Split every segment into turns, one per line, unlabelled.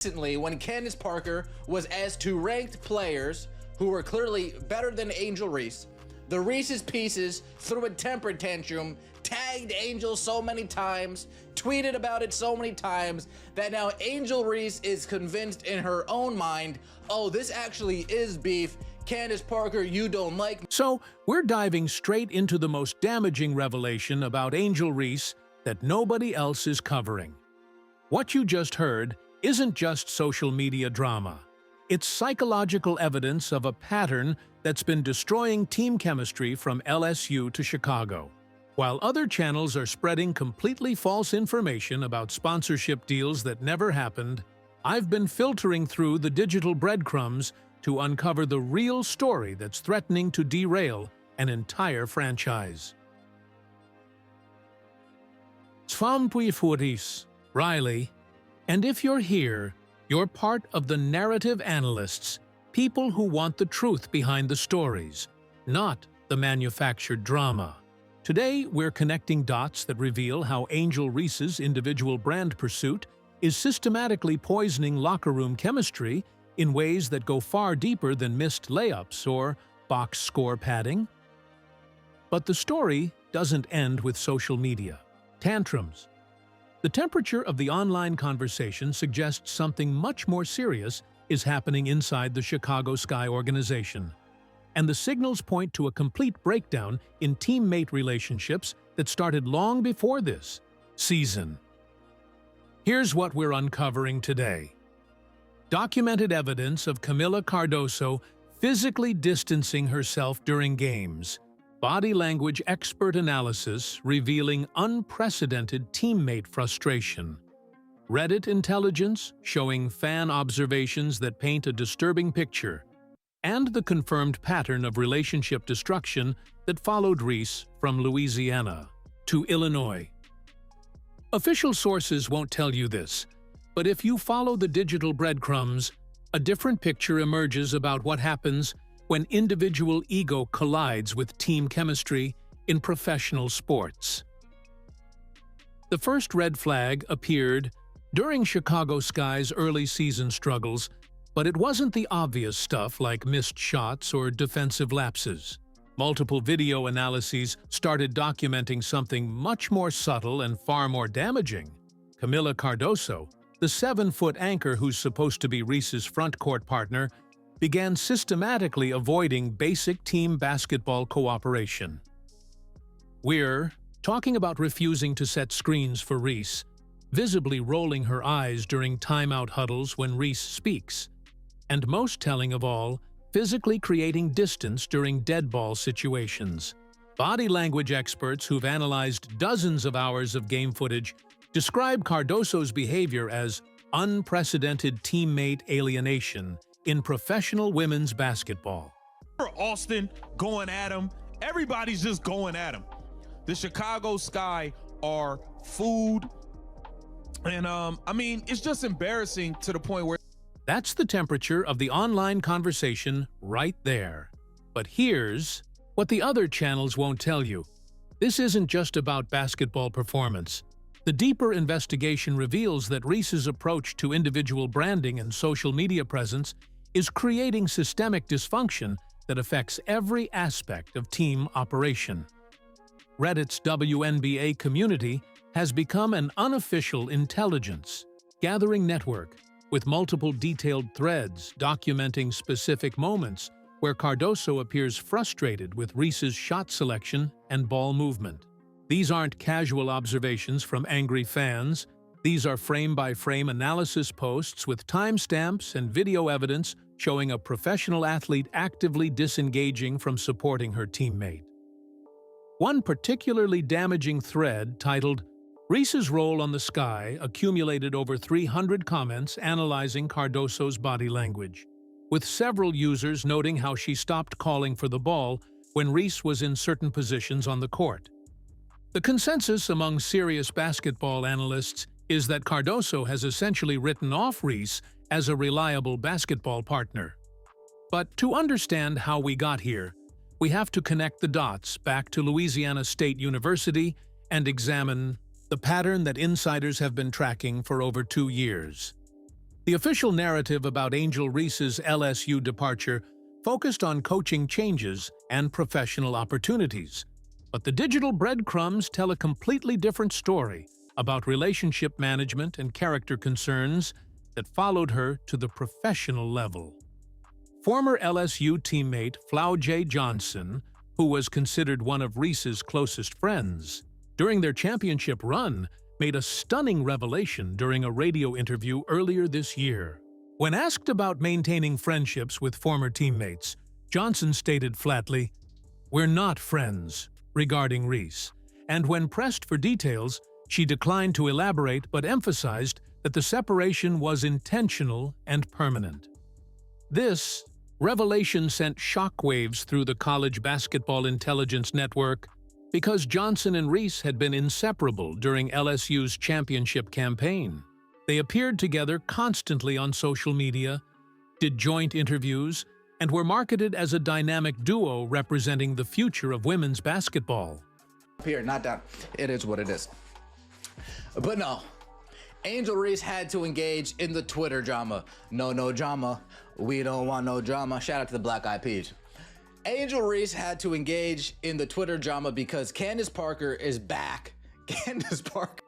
Recently, when Candace Parker was asked to rank players who were clearly better than Angel Reese, the Reese's Pieces threw a temper tantrum, tagged Angel so many times, tweeted about it so many times, that now Angel Reese is convinced in her own mind, oh, this actually is beef. Candace Parker, you don't like me.
So, we're diving straight into the most damaging revelation about Angel Reese that nobody else is covering. What you just heard isn't just social media drama. It's psychological evidence of a pattern that's been destroying team chemistry from LSU to Chicago. While other channels are spreading completely false information about sponsorship deals that never happened, I've been filtering through the digital breadcrumbs to uncover the real story that's threatening to derail an entire franchise. Speculative, Riley, and if you're here, you're part of the narrative analysts, people who want the truth behind the stories, not the manufactured drama. Today, we're connecting dots that reveal how Angel Reese's individual brand pursuit is systematically poisoning locker room chemistry in ways that go far deeper than missed layups or box score padding. But the story doesn't end with social media. Tantrums. The temperature of the online conversation suggests something much more serious is happening inside the Chicago Sky organization. And the signals point to a complete breakdown in teammate relationships that started long before this season. Here's what we're uncovering today. Documented evidence of Kamilla Cardoso physically distancing herself during games. Body language expert analysis revealing unprecedented teammate frustration. Reddit intelligence showing fan observations that paint a disturbing picture. And the confirmed pattern of relationship destruction that followed Reese from Louisiana to Illinois. Official sources won't tell you this, but if you follow the digital breadcrumbs, a different picture emerges about what happens when individual ego collides with team chemistry in professional sports. The first red flag appeared during Chicago Sky's early season struggles, but it wasn't the obvious stuff like missed shots or defensive lapses. Multiple video analyses started documenting something much more subtle and far more damaging. Kamilla Cardoso, the 7-foot anchor who's supposed to be Reese's front court partner, began systematically avoiding basic team basketball cooperation. We're talking about refusing to set screens for Reese, visibly rolling her eyes during timeout huddles when Reese speaks, and most telling of all, physically creating distance during dead ball situations. Body language experts who've analyzed dozens of hours of game footage describe Cardoso's behavior as unprecedented teammate alienation in professional women's basketball.
Austin going at him. Everybody's just going at him. The Chicago Sky are food. And I mean, it's just embarrassing to the point where
that's the temperature of the online conversation right there. But here's what the other channels won't tell you. This isn't just about basketball performance. The deeper investigation reveals that Reese's approach to individual branding and social media presence is creating systemic dysfunction that affects every aspect of team operation. Reddit's WNBA community has become an unofficial intelligence gathering network with multiple detailed threads documenting specific moments where Cardoso appears frustrated with Reese's shot selection and ball movement. These aren't casual observations from angry fans. These are frame-by-frame analysis posts with timestamps and video evidence showing a professional athlete actively disengaging from supporting her teammate. One particularly damaging thread, titled "Reese's Role on the Sky," accumulated over 300 comments analyzing Cardoso's body language, with several users noting how she stopped calling for the ball when Reese was in certain positions on the court. The consensus among serious basketball analysts is that Cardoso has essentially written off Reese as a reliable basketball partner. But to understand how we got here, we have to connect the dots back to Louisiana State University and examine the pattern that insiders have been tracking for over 2 years. The official narrative about Angel Reese's LSU departure focused on coaching changes and professional opportunities. But the digital breadcrumbs tell a completely different story about relationship management and character concerns that followed her to the professional level. Former LSU teammate Flau'jae Johnson, who was considered one of Reese's closest friends, during their championship run, made a stunning revelation during a radio interview earlier this year. When asked about maintaining friendships with former teammates, Johnson stated flatly, "We're not friends," regarding Reese, and when pressed for details, she declined to elaborate but emphasized that the separation was intentional and permanent. This revelation sent shockwaves through the college basketball intelligence network because Johnson and Reese had been inseparable during LSU's championship campaign. They appeared together constantly on social media, did joint interviews, and were marketed as a dynamic duo representing the future of women's basketball.
Up here, not down. It is what it is. But no, Angel Reese had to engage in the Twitter drama. No drama. We don't want no drama. Shout out to the Black Eyed Peas. Angel Reese had to engage in the Twitter drama because Candace Parker is back. Candace Parker.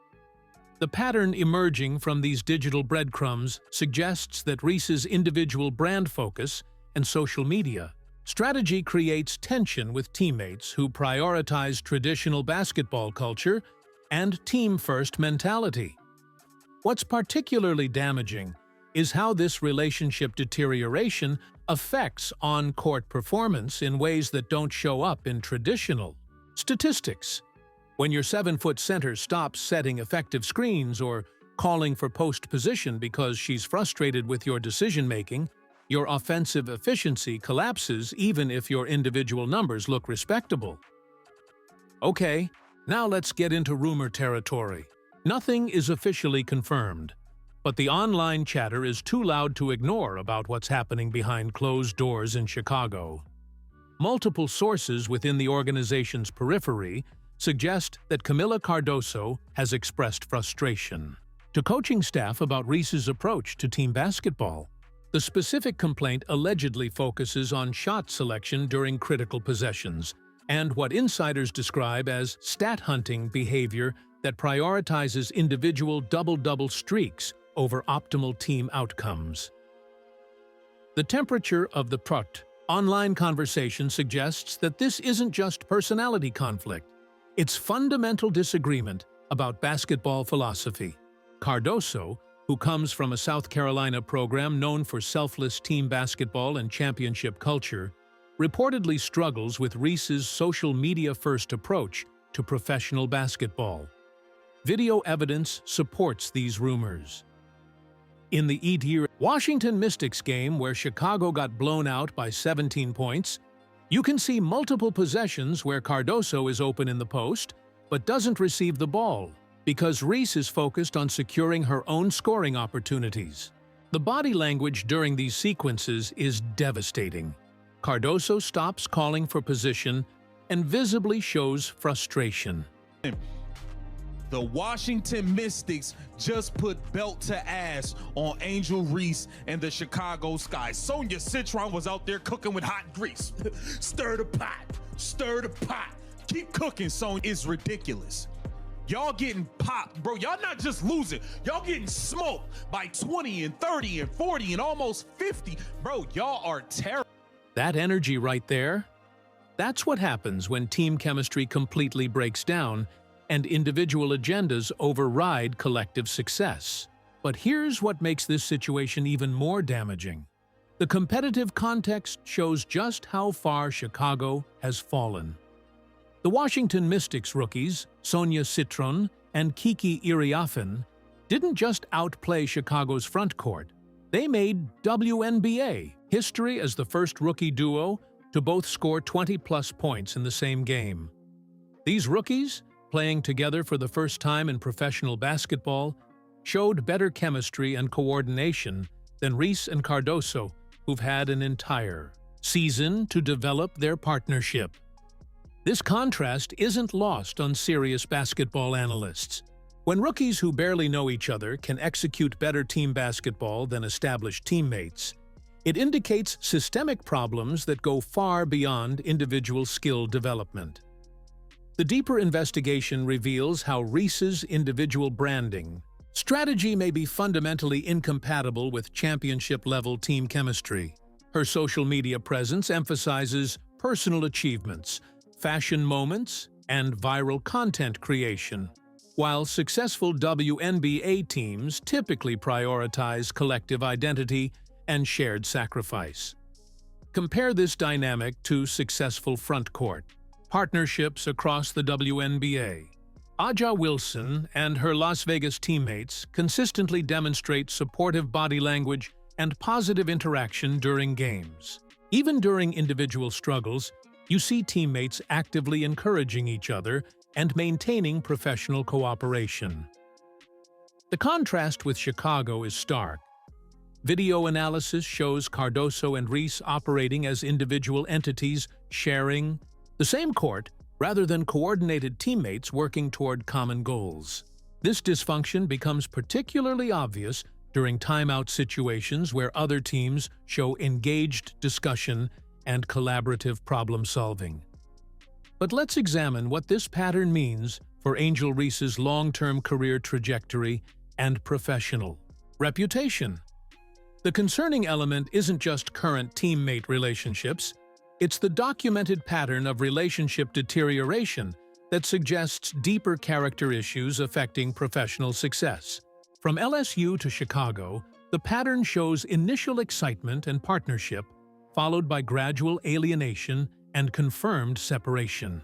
The pattern emerging from these digital breadcrumbs suggests that Reese's individual brand focus and social media strategy creates tension with teammates who prioritize traditional basketball culture and team-first mentality. What's particularly damaging is how this relationship deterioration affects on-court performance in ways that don't show up in traditional statistics. When your 7-foot center stops setting effective screens or calling for post position because she's frustrated with your decision-making, your offensive efficiency collapses even if your individual numbers look respectable. Okay, now let's get into rumor territory. Nothing is officially confirmed, but the online chatter is too loud to ignore about what's happening behind closed doors in Chicago. Multiple sources within the organization's periphery suggest that Camila Cardoso has expressed frustration to coaching staff about Reese's approach to team basketball. The specific complaint allegedly focuses on shot selection during critical possessions and what insiders describe as stat-hunting behavior that prioritizes individual double-double streaks over optimal team outcomes. The temperature of the online conversation suggests that this isn't just personality conflict. It's fundamental disagreement about basketball philosophy. Cardoso, who comes from a South Carolina program known for selfless team basketball and championship culture, reportedly struggles with Reese's social media-first approach to professional basketball. Video evidence supports these rumors. In the Washington Mystics game where Chicago got blown out by 17 points, you can see multiple possessions where Cardoso is open in the post but doesn't receive the ball because Reese is focused on securing her own scoring opportunities. The body language during these sequences is devastating. Cardoso stops calling for position and visibly shows frustration.
The Washington Mystics just put belt to ass on Angel Reese and the Chicago Sky. Sonia Citron was out there cooking with hot grease. Stir the pot, stir the pot. Keep cooking, Sonia. It's ridiculous. Y'all getting popped, bro. Y'all not just losing. Y'all getting smoked by 20 and 30 and 40 and almost 50. Bro, y'all are terrible.
That energy right there, that's what happens when team chemistry completely breaks down and individual agendas override collective success. But here's what makes this situation even more damaging. The competitive context shows just how far Chicago has fallen. The Washington Mystics rookies, Sonia Citron and Kiki Iriafen, didn't just outplay Chicago's front court. They made WNBA history as the first rookie duo to both score 20-plus points in the same game. These rookies, playing together for the first time in professional basketball, showed better chemistry and coordination than Reese and Cardoso, who've had an entire season to develop their partnership. This contrast isn't lost on serious basketball analysts. When rookies who barely know each other can execute better team basketball than established teammates, it indicates systemic problems that go far beyond individual skill development. The deeper investigation reveals how Reese's individual branding strategy may be fundamentally incompatible with championship-level team chemistry. Her social media presence emphasizes personal achievements, fashion moments, and viral content creation, while successful WNBA teams typically prioritize collective identity and shared sacrifice. Compare this dynamic to successful frontcourt partnerships across the WNBA. A'ja Wilson and her Las Vegas teammates consistently demonstrate supportive body language and positive interaction during games. Even during individual struggles, you see teammates actively encouraging each other and maintaining professional cooperation. The contrast with Chicago is stark. Video analysis shows Cardoso and Reese operating as individual entities sharing the same court rather than coordinated teammates working toward common goals. This dysfunction becomes particularly obvious during timeout situations where other teams show engaged discussion and collaborative problem-solving. But let's examine what this pattern means for Angel Reese's long-term career trajectory and professional reputation. The concerning element isn't just current teammate relationships, it's the documented pattern of relationship deterioration that suggests deeper character issues affecting professional success. From LSU to Chicago, the pattern shows initial excitement and partnership, followed by gradual alienation and confirmed separation.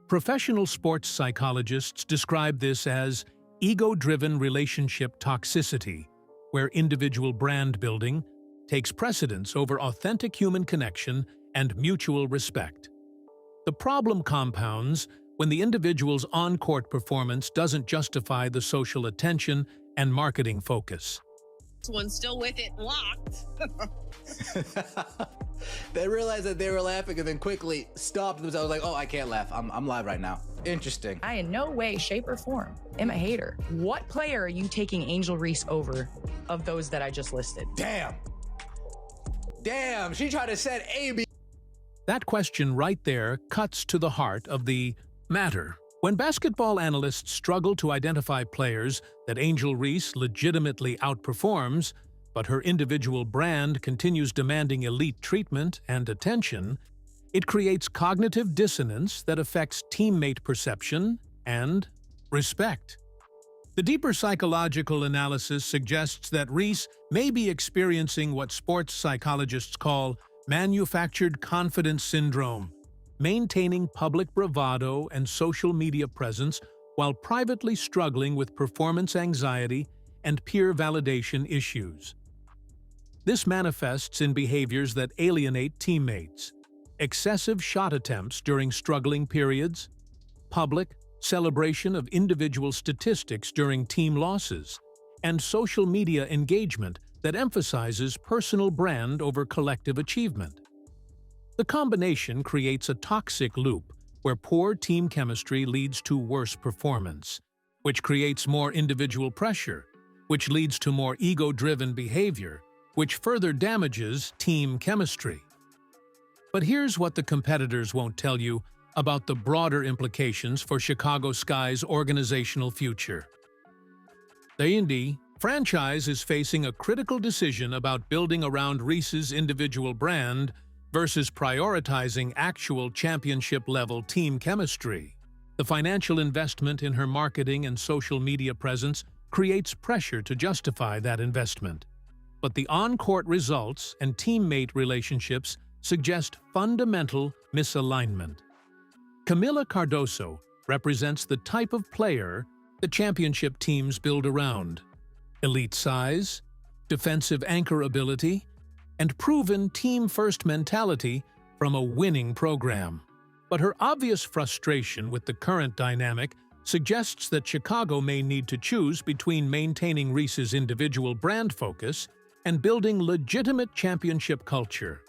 Professional sports psychologists describe this as ego-driven relationship toxicity, where individual brand building takes precedence over authentic human connection and mutual respect. The problem compounds when the individual's on-court performance doesn't justify the social attention and marketing focus.
This one's still with it locked.
They realized that they were laughing and then quickly stopped themselves like, oh, I can't laugh. I'm live right now. Interesting.
I in no way, shape, or form am a hater. What player are you taking Angel Reese over of those that I just listed?
Damn. Damn, she tried to set A-B.
That question right there cuts to the heart of the matter. When basketball analysts struggle to identify players that Angel Reese legitimately outperforms, but her individual brand continues demanding elite treatment and attention, it creates cognitive dissonance that affects teammate perception and respect. The deeper psychological analysis suggests that Reese may be experiencing what sports psychologists call manufactured confidence syndrome, maintaining public bravado and social media presence while privately struggling with performance anxiety and peer validation issues. This manifests in behaviors that alienate teammates, excessive shot attempts during struggling periods, public celebration of individual statistics during team losses, and social media engagement that emphasizes personal brand over collective achievement. The combination creates a toxic loop where poor team chemistry leads to worse performance, which creates more individual pressure, which leads to more ego-driven behavior, which further damages team chemistry. But here's what the competitors won't tell you about the broader implications for Chicago Sky's organizational future. The Indy franchise is facing a critical decision about building around Reese's individual brand versus prioritizing actual championship-level team chemistry. The financial investment in her marketing and social media presence creates pressure to justify that investment. But the on-court results and teammate relationships suggest fundamental misalignment. Camila Cardoso represents the type of player the championship teams build around: elite size, defensive anchor ability, and proven team-first mentality from a winning program. But her obvious frustration with the current dynamic suggests that Chicago may need to choose between maintaining Reese's individual brand focus and building legitimate championship culture.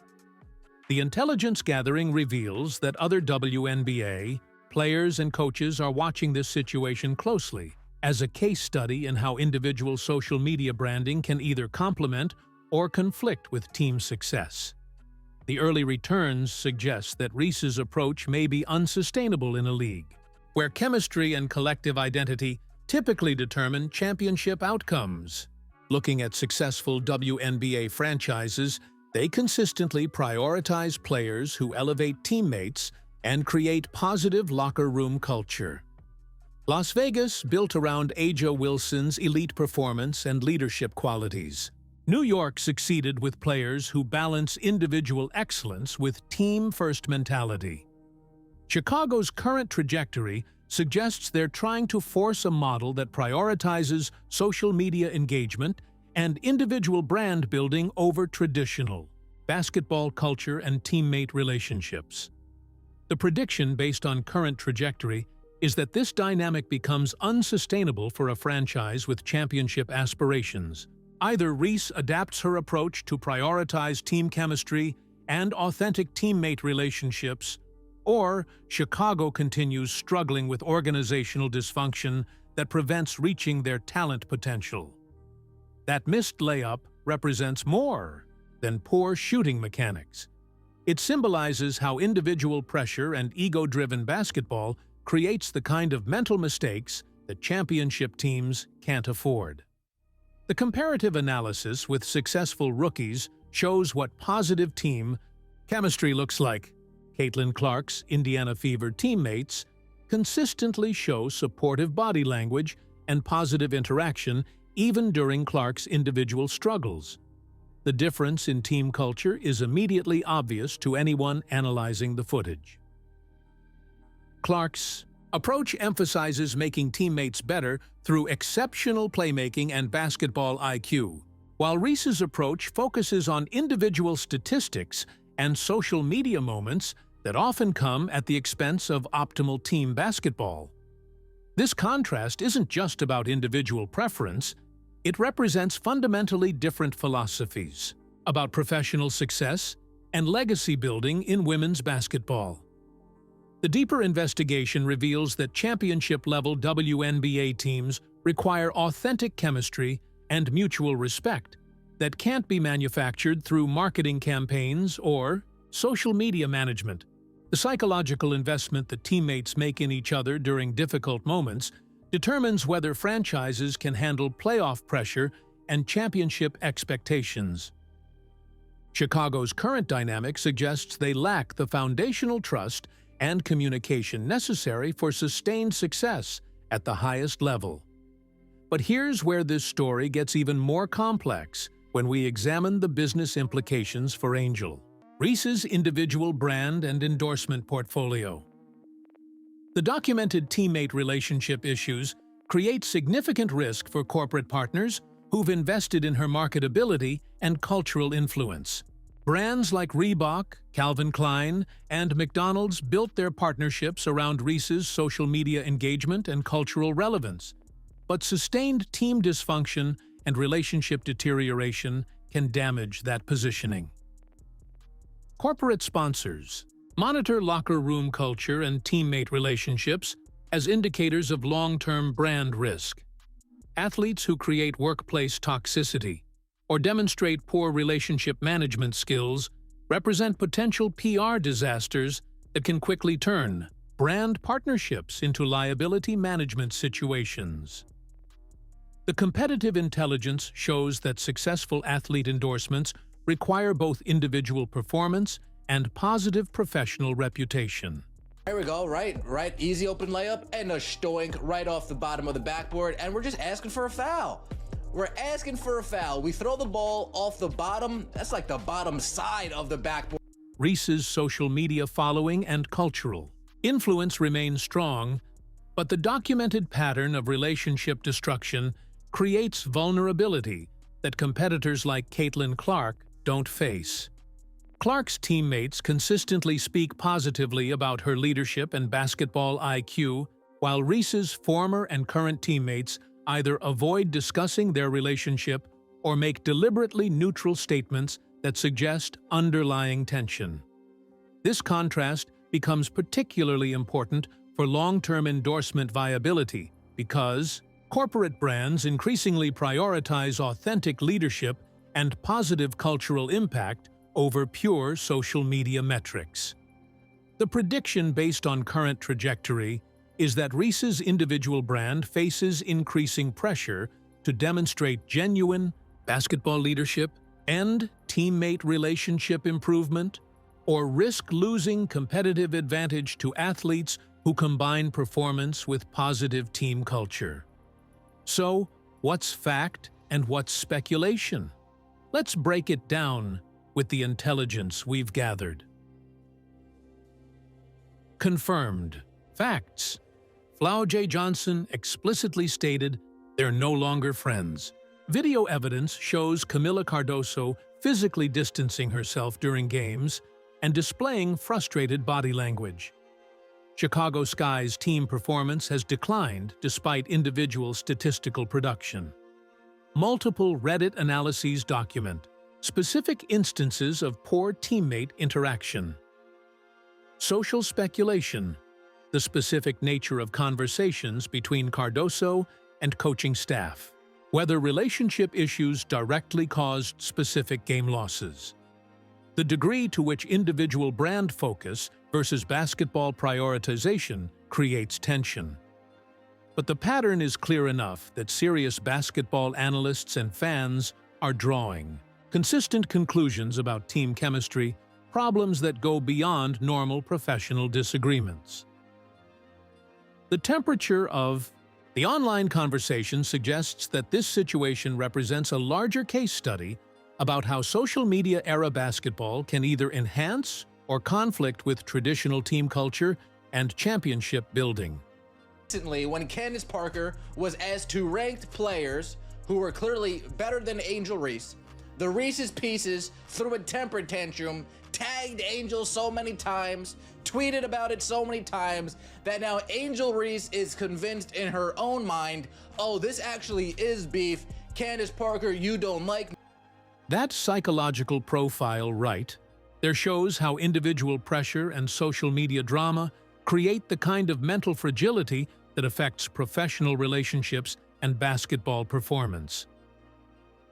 The intelligence gathering reveals that other WNBA players and coaches are watching this situation closely as a case study in how individual social media branding can either complement or conflict with team success. The early returns suggest that Reese's approach may be unsustainable in a league, where chemistry and collective identity typically determine championship outcomes. Looking at successful WNBA franchises, they consistently prioritize players who elevate teammates and create positive locker room culture. Las Vegas built around A'ja Wilson's elite performance and leadership qualities. New York succeeded with players who balance individual excellence with team-first mentality. Chicago's current trajectory suggests they're trying to force a model that prioritizes social media engagement and individual brand building over traditional basketball culture and teammate relationships. The prediction based on current trajectory is that this dynamic becomes unsustainable for a franchise with championship aspirations. Either Reese adapts her approach to prioritize team chemistry and authentic teammate relationships, or Chicago continues struggling with organizational dysfunction that prevents reaching their talent potential. That missed layup represents more than poor shooting mechanics. It symbolizes how individual pressure and ego-driven basketball creates the kind of mental mistakes that championship teams can't afford. The comparative analysis with successful rookies shows what positive team chemistry looks like. Caitlin Clark's Indiana Fever teammates consistently show supportive body language and positive interaction even during Clark's individual struggles. The difference in team culture is immediately obvious to anyone analyzing the footage. Clark's approach emphasizes making teammates better through exceptional playmaking and basketball IQ, while Reese's approach focuses on individual statistics and social media moments that often come at the expense of optimal team basketball. This contrast isn't just about individual preference, it represents fundamentally different philosophies about professional success and legacy building in women's basketball. The deeper investigation reveals that championship-level WNBA teams require authentic chemistry and mutual respect that can't be manufactured through marketing campaigns or social media management. The psychological investment that teammates make in each other during difficult moments determines whether franchises can handle playoff pressure and championship expectations. Chicago's current dynamic suggests they lack the foundational trust and communication necessary for sustained success at the highest level. But here's where this story gets even more complex when we examine the business implications for Angel Reese's individual brand and endorsement portfolio. The documented teammate relationship issues create significant risk for corporate partners who've invested in her marketability and cultural influence. Brands like Reebok, Calvin Klein, and McDonald's built their partnerships around Reese's social media engagement and cultural relevance. But sustained team dysfunction and relationship deterioration can damage that positioning. Corporate sponsors monitor locker room culture and teammate relationships as indicators of long-term brand risk. Athletes who create workplace toxicity or demonstrate poor relationship management skills represent potential PR disasters that can quickly turn brand partnerships into liability management situations. The competitive intelligence shows that successful athlete endorsements require both individual performance and positive professional reputation.
There we go, right, easy open layup and a stoink right off the bottom of the backboard, and we're just asking for a foul. We're asking for a foul. We throw the ball off the bottom, that's like the bottom side of the backboard.
Reese's social media following and cultural influence remains strong, but the documented pattern of relationship destruction creates vulnerability that competitors like Caitlin Clark don't face. Clark's teammates consistently speak positively about her leadership and basketball IQ, while Reese's former and current teammates either avoid discussing their relationship or make deliberately neutral statements that suggest underlying tension. This contrast becomes particularly important for long-term endorsement viability because Corporate brands increasingly prioritize authentic leadership and positive cultural impact over pure social media metrics. The prediction based on current trajectory is that Reese's individual brand faces increasing pressure to demonstrate genuine basketball leadership and teammate relationship improvement, or risk losing competitive advantage to athletes who combine performance with positive team culture. So, what's fact and what's speculation? Let's break it down with the intelligence we've gathered. Confirmed. Facts. Flau'jae Johnson explicitly stated they're no longer friends. Video evidence shows Camila Cardoso physically distancing herself during games and displaying frustrated body language. Chicago Sky's team performance has declined despite individual statistical production. Multiple Reddit analyses document specific instances of poor teammate interaction. Social speculation. The specific nature of conversations between Cardoso and coaching staff. Whether relationship issues directly caused specific game losses. The degree to which individual brand focus versus basketball prioritization creates tension. But the pattern is clear enough that serious basketball analysts and fans are drawing consistent conclusions about team chemistry, problems that go beyond normal professional disagreements. The temperature of the online conversation suggests that this situation represents a larger case study about how social media-era basketball can either enhance or conflict with traditional team culture and championship building.
Recently, when Candace Parker was asked to rank players who were clearly better than Angel Reese, the Reese's Pieces threw a temper tantrum, tagged Angel so many times, tweeted about it so many times, that now Angel Reese is convinced in her own mind, oh, this actually is beef. Candace Parker, you don't like me.
That psychological profile right there shows how individual pressure and social media drama create the kind of mental fragility that affects professional relationships and basketball performance.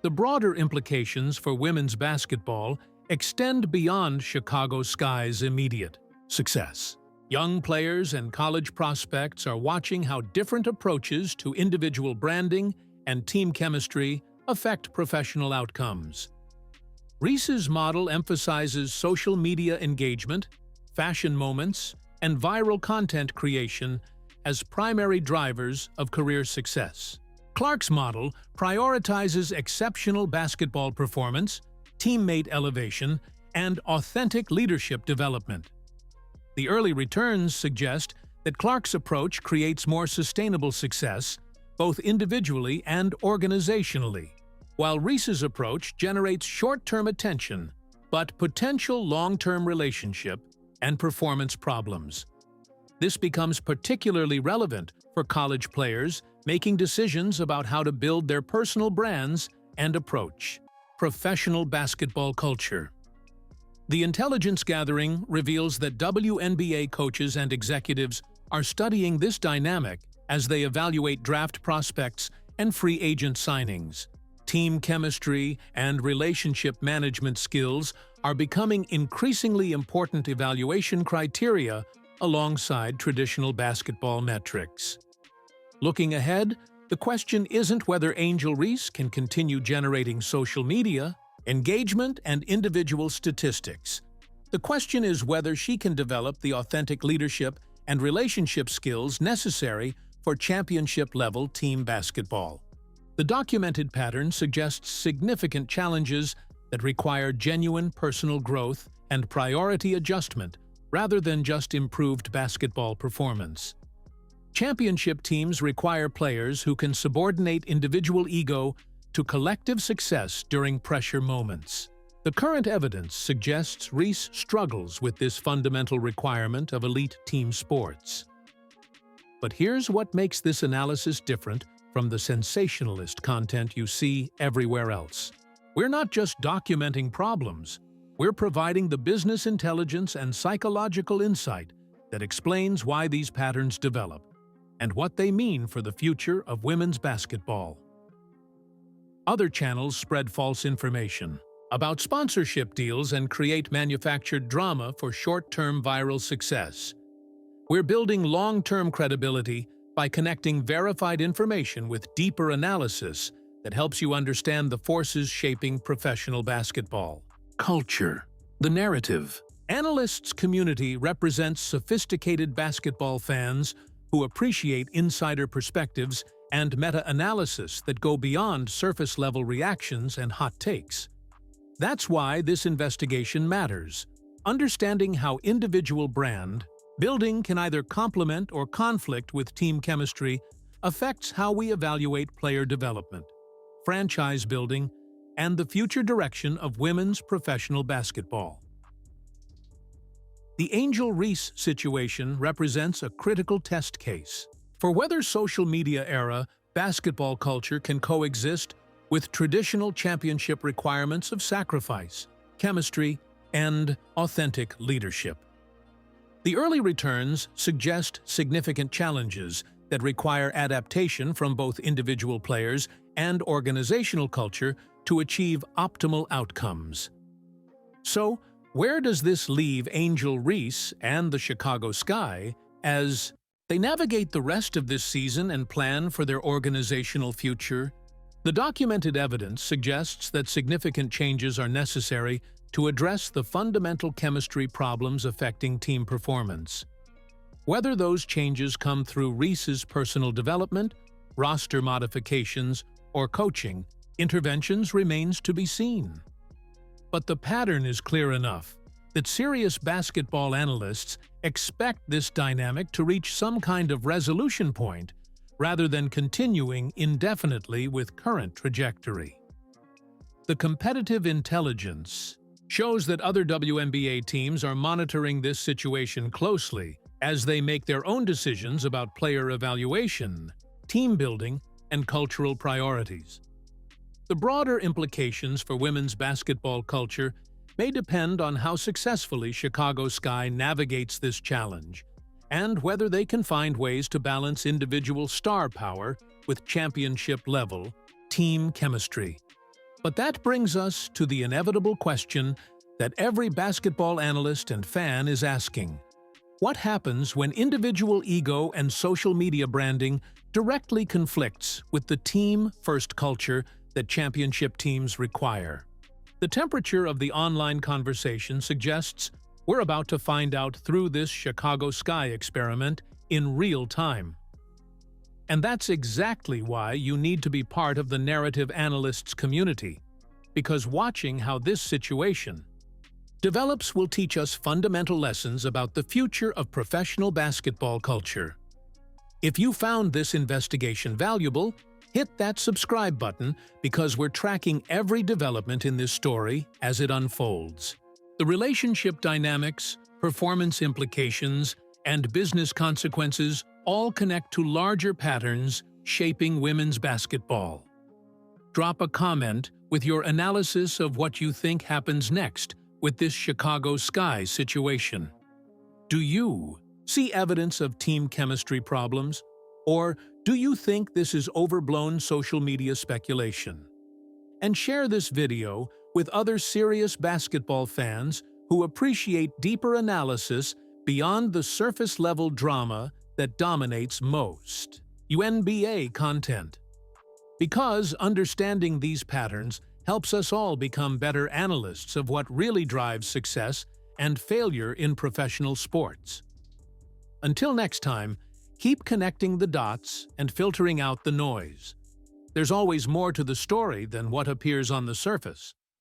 The broader implications for women's basketball extend beyond Chicago Sky's immediate success. Young players and college prospects are watching how different approaches to individual branding and team chemistry affect professional outcomes. Reese's model emphasizes social media engagement, fashion moments, and viral content creation as primary drivers of career success. Clark's model prioritizes exceptional basketball performance, teammate elevation, and authentic leadership development. The early returns suggest that Clark's approach creates more sustainable success, both individually and organizationally, while Reese's approach generates short-term attention, but potential long-term relationship and performance problems. This becomes particularly relevant for college players making decisions about how to build their personal brands and approach. Professional basketball culture. The intelligence gathering reveals that WNBA coaches and executives are studying this dynamic as they evaluate draft prospects and free agent signings. Team chemistry and relationship management skills are becoming increasingly important evaluation criteria alongside traditional basketball metrics. Looking ahead, the question isn't whether Angel Reese can continue generating social media, engagement, and individual statistics. The question is whether she can develop the authentic leadership and relationship skills necessary for championship-level team basketball. The documented pattern suggests significant challenges that require genuine personal growth and priority adjustment rather than just improved basketball performance. Championship teams require players who can subordinate individual ego to collective success during pressure moments. The current evidence suggests Reese struggles with this fundamental requirement of elite team sports. But here's what makes this analysis different from the sensationalist content you see everywhere else. We're not just documenting problems, we're providing the business intelligence and psychological insight that explains why these patterns develop. and what they mean for the future of women's basketball. Other channels spread false information about sponsorship deals and create manufactured drama for short-term viral success. We're building long-term credibility by connecting verified information with deeper analysis that helps you understand the forces shaping professional basketball. Culture. The narrative. Analysts' community represents sophisticated basketball fans who appreciate insider perspectives and meta-analysis that go beyond surface-level reactions and hot takes. That's why this investigation matters. Understanding how individual brand building can either complement or conflict with team chemistry affects how we evaluate player development, franchise building, and the future direction of women's professional basketball. The Angel Reese situation represents a critical test case for whether social media-era basketball culture can coexist with traditional championship requirements of sacrifice, chemistry, and authentic leadership. The early returns suggest significant challenges that require adaptation from both individual players and organizational culture to achieve optimal outcomes. So, where does this leave Angel Reese and the Chicago Sky as they navigate the rest of this season and plan for their organizational future? The documented evidence suggests that significant changes are necessary to address the fundamental chemistry problems affecting team performance. Whether those changes come through Reese's personal development, roster modifications, or coaching, interventions remains to be seen. But the pattern is clear enough that serious basketball analysts expect this dynamic to reach some kind of resolution point rather than continuing indefinitely with current trajectory. The competitive intelligence shows that other WNBA teams are monitoring this situation closely as they make their own decisions about player evaluation, team building, and cultural priorities. The broader implications for women's basketball culture may depend on how successfully Chicago Sky navigates this challenge, and whether they can find ways to balance individual star power with championship-level team chemistry. But that brings us to the inevitable question that every basketball analyst and fan is asking. What happens when individual ego and social media branding directly conflicts with the team-first culture that championship teams require? The temperature of the online conversation suggests we're about to find out through this Chicago Sky experiment in real time. And that's exactly why you need to be part of the narrative analysts community, because watching how this situation develops will teach us fundamental lessons about the future of professional basketball culture. If you found this investigation valuable, hit that subscribe button because we're tracking every development in this story as it unfolds. The relationship dynamics, performance implications, and business consequences all connect to larger patterns shaping women's basketball. Drop a comment with your analysis of what you think happens next with this Chicago Sky situation. Do you see evidence of team chemistry problems? Or do you think this is overblown social media speculation? And share this video with other serious basketball fans who appreciate deeper analysis beyond the surface-level drama that dominates most WNBA content. Because understanding these patterns helps us all become better analysts of what really drives success and failure in professional sports. Until next time, keep connecting the dots and filtering out the noise. There's always more to the story than what appears on the surface.